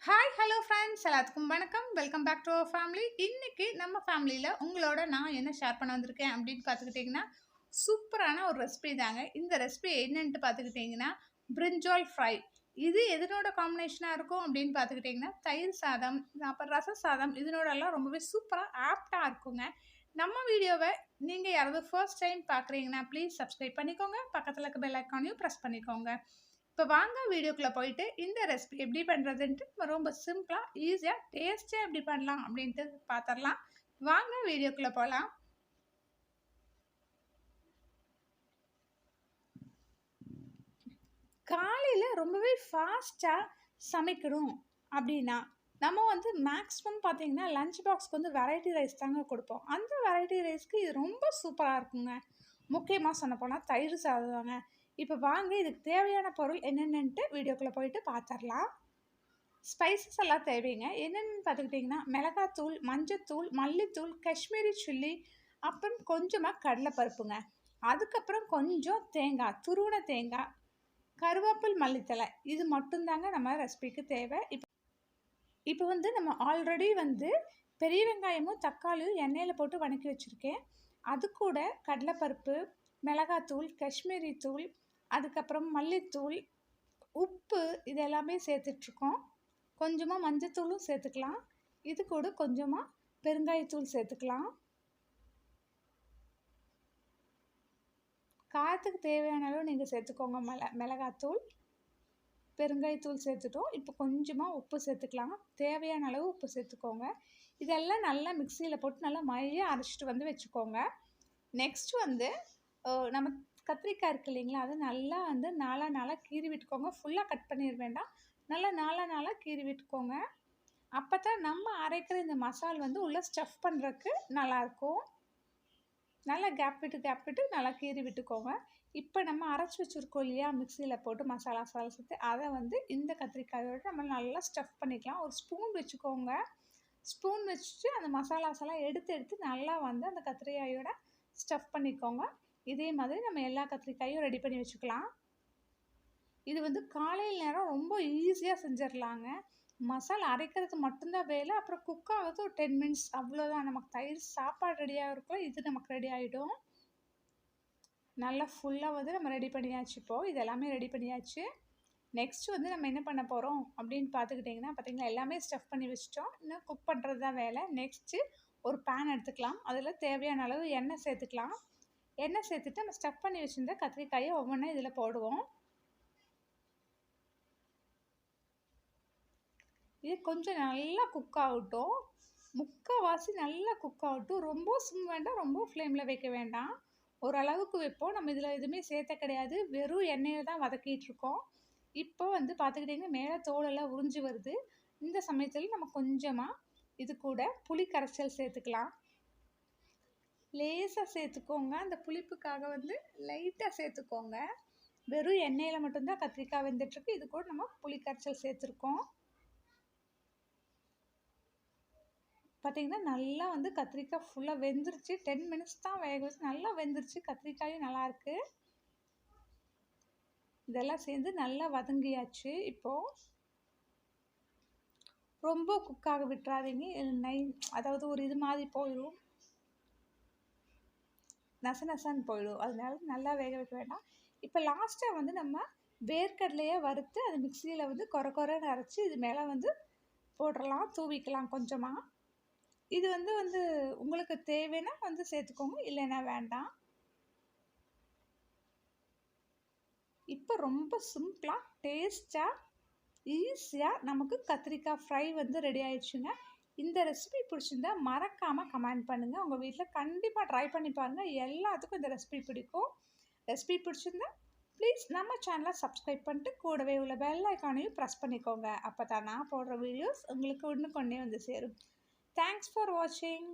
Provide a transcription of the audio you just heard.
Hi hello friends எல்லாத்துக்கும் வணக்கம். Welcome back to our family. இன்றைக்கி நம்ம ஃபேமிலியில் உங்களோட நான் என்ன ஷேர் பண்ண வந்திருக்கேன் அப்படின்னு பார்த்துக்கிட்டிங்கன்னா, சூப்பரான ஒரு ரெசிபி தாங்க. இந்த ரெசிபி என்னென்ட்டு பார்த்துக்கிட்டிங்கன்னா, பிரிஞ்சால் ஃப்ரை. இது எதனோட காம்பினேஷனாக இருக்கும் அப்படின்னு பார்த்துக்கிட்டிங்கன்னா, தயிர் சாதம், அப்புறம் ரச சாதம் இதனோடலாம் ரொம்பவே சூப்பராக ஆப்டாக இருக்குங்க. நம்ம வீடியோவை நீங்கள் யாராவது ஃபர்ஸ்ட் டைம் பார்க்குறீங்கன்னா ப்ளீஸ் சப்ஸ்கிரைப் பண்ணிக்கோங்க. பக்கத்தில் இருக்க பெல் ஐக்கானையும் ப்ரெஸ் பண்ணிக்கோங்க. இப்போ வாங்க வீடியோக்குள்ளே போயிட்டு இந்த ரெசிபி எப்படி பண்ணுறதுன்ட்டு ரொம்ப சிம்பிளாக ஈஸியாக டேஸ்டியாக எப்படி பண்ணலாம் அப்படின்ட்டு பார்த்துடலாம். வாங்க வீடியோக்குள்ளே போகலாம். காலையில் ரொம்பவே ஃபாஸ்ட்டாக சமைக்கணும் அப்படின்னா நம்ம மேக்ஸிமம் பார்த்தீங்கன்னா லஞ்ச் பாக்ஸ்க்கு வெரைட்டி ரைஸ் தாங்க கொடுப்போம். அந்த வெரைட்டி ரைஸ்க்கு இது ரொம்ப சூப்பராக இருக்குங்க. முக்கியமாக சொன்ன போனால் தயிர் சாதம் தாங்க. இப்போ வாங்க இதுக்கு தேவையான பொருள் என்னென்னட்டு வீடியோக்குள்ளே போயிட்டு பார்த்துடலாம். ஸ்பைசஸ் எல்லாம் தேவைங்க. என்னென்னு பார்த்துக்கிட்டிங்கன்னா, மிளகாத்தூள், மஞ்சத்தூள், மல்லித்தூள், காஷ்மீரி சில்லி, அப்புறம் கொஞ்சமாக கடலைப்பருப்புங்க. அதுக்கப்புறம் கொஞ்சம் தேங்காய், துருவின தேங்காய், கருவேப்பில், மல்லித்தலை. இது மட்டும்தாங்க நம்ம ரெசிபிக்கு தேவை. இப்போ நம்ம ஆல்ரெடி பெரிய வெங்காயமும் தக்காளியும் எண்ணெயில் போட்டு வதக்கி வச்சுருக்கேன். அது கூட கடலைப்பருப்பு, மிளகாத்தூள், காஷ்மீரி தூள், அதுக்கப்புறம் மல்லித்தூள், உப்பு இது எல்லாமே சேர்த்துட்ருக்கோம். கொஞ்சமாக மஞ்சத்தூளும் சேர்த்துக்கலாம். இது கூட கொஞ்சமாக பெருங்காயத்தூள் சேர்த்துக்கலாம். காரத்துக்கு தேவையான அளவு நீங்கள் சேர்த்துக்கோங்க. மிளகாத்தூள், பெருங்காயத்தூள் சேர்த்துட்டோம். இப்போ கொஞ்சமாக உப்பு சேர்த்துக்கலாம். தேவையான அளவு உப்பு சேர்த்துக்கோங்க. இதெல்லாம் நல்லா மிக்சியில் போட்டு நல்லா மையாக அரைச்சிட்டு வச்சுக்கோங்க. நெக்ஸ்ட் நம்ம கத்திரிக்காய் இருக்குது இல்லைங்களா, அது நல்லா நாலாக கீறி விட்டுக்கோங்க. ஃபுல்லாக கட் பண்ணிட வேண்டாம். நல்லா நாலாக கீறி விட்டுக்கோங்க. அப்போ தான் நம்ம அரைக்கிற இந்த மசால் உள்ளே ஸ்டஃப் பண்ணுறதுக்கு நல்லாயிருக்கும். நல்லா கேப் விட்டு நல்லா கீறி விட்டுக்கோங்க. இப்போ நம்ம அரைச்சி வச்சுருக்கோம் இல்லையா, மிக்சியில் போட்டு மசாலா சேர்த்து அதை இந்த கத்திரிக்காயோடு நம்ம நல்லா ஸ்டஃப் பண்ணிக்கலாம். ஒரு ஸ்பூன் வச்சுக்கோங்க. ஸ்பூன் வச்சுட்டு அந்த மசாலாஸெல்லாம் எடுத்து நல்லா அந்த கத்திரிக்காயோட ஸ்டஃப் பண்ணிக்கோங்க. இதே மாதிரி நம்ம எல்லா கத்திரிக்காயும் ரெடி பண்ணி வச்சுக்கலாம். இது காலையில் நேரம் ரொம்ப ஈஸியாக செஞ்சிடலாங்க. மசாலா அரைக்கிறதுக்கு மட்டும்தான் வேலை. அப்புறம் குக் ஆகிறது ஒரு 10 மினிட்ஸ் அவ்வளோதான். நமக்கு தயிர் சாப்பாடு ரெடியாக இருக்கும். இது நமக்கு ரெடி ஆகிடும். நல்லா ஃபுல்லாக நம்ம ரெடி பண்ணியாச்சு. இப்போது இது எல்லாமே ரெடி பண்ணியாச்சு. நெக்ஸ்ட் நம்ம என்ன பண்ண போகிறோம் அப்படின்னு பார்த்தீங்கன்னா எல்லாமே ஸ்டஃப் பண்ணி வச்சிட்டோம். இன்னும் குக் பண்ணுறது தான் வேலை. நெக்ஸ்ட்டு ஒரு பேன் எடுத்துக்கலாம். அதில் தேவையான அளவு எண்ணெய் சேர்த்துக்கலாம். எண்ணெய் சேர்த்துட்டு நம்ம ஸ்டஃப் பண்ணி வச்சுருந்த கத்திரிக்காயை ஒவ்வொன்றா இதில் போடுவோம். இது கொஞ்சம் நல்லா குக் ஆகட்டும். முக்கால்வாசி நல்லா குக் ஆகட்டும். ரொம்ப சிம் வேண்டாம், ரொம்ப ஃப்ளேமில் வைக்க வேண்டாம். ஓரளவுக்கு வைப்போம். நம்ம இதில் எதுவுமே சேர்த்த கிடையாது. வெறும் எண்ணெயில் தான் வதக்கிட்டுருக்கோம். இப்போ பார்த்துக்கிட்டிங்கன்னா மேலே தோலெல்லாம் உறிஞ்சி வருது. இந்த சமயத்தில் நம்ம கொஞ்சமாக இது கூட புளி கரைசல் சேர்த்துக்கலாம். லேசாக சேர்த்துக்கோங்க. அந்த புளிப்புக்காக லைட்டாக சேர்த்துக்கோங்க. வெறும் எண்ணெயில் மட்டும்தான் கத்திரிக்காய் வெந்துட்டுருக்கு. இது கூட நம்ம புளி கரைசல் சேர்த்துருக்கோம். பார்த்திங்கன்னா நல்லா கத்திரிக்காய் ஃபுல்லாக வெந்துருச்சு. 10 மினிட்ஸ் தான் வேக வச்சு நல்லா வெந்துருச்சு. கத்திரிக்காயும் நல்லாயிருக்கு. இதெல்லாம் சேர்ந்து நல்லா வதங்கியாச்சு. இப்போது ரொம்ப குக்காக விட்டுறாதீங்க. அதாவது ஒரு இது மாதிரி போயிடும், நசன்னு போயிடும். அதனால நல்லா வேக வைக்க வேண்டாம். இப்போ லாஸ்ட்டாக நம்ம வேர்க்கடலையை வறுத்து அது மிக்சியில் கொரன்னு அரைச்சி இது மேலே போடலாம், தூவிக்கலாம் கொஞ்சமாக. இது உங்களுக்கு தேவைன்னா சேர்த்துக்கோங்க, இல்லைன்னா வேண்டாம். இப்போ ரொம்ப சிம்பிளாக டேஸ்ட்டாக ஈஸியாக நமக்கு கத்திரிக்காய் ஃப்ரை ரெடி ஆயிடுச்சுங்க. இந்த ரெசிபி பிடிச்சிருந்தா மறக்காமல் கமெண்ட் பண்ணுங்கள். உங்கள் வீட்டில் கண்டிப்பாக ட்ரை பண்ணி பாருங்கள். எல்லாத்துக்கும் இந்த ரெசிபி பிடிக்கும். ரெசிபி பிடிச்சிருந்தா ப்ளீஸ் நம்ம சேனலை சப்ஸ்கிரைப் பண்ணிட்டு கூடவே உள்ள பெல் ஐக்கானையும் ப்ரெஸ் பண்ணிக்கோங்க. அப்போ தான் நான் போடுற வீடியோஸ் உங்களுக்கு இன்னும் கொண்டே சேரும். தேங்க்ஸ் ஃபார் வாட்சிங்.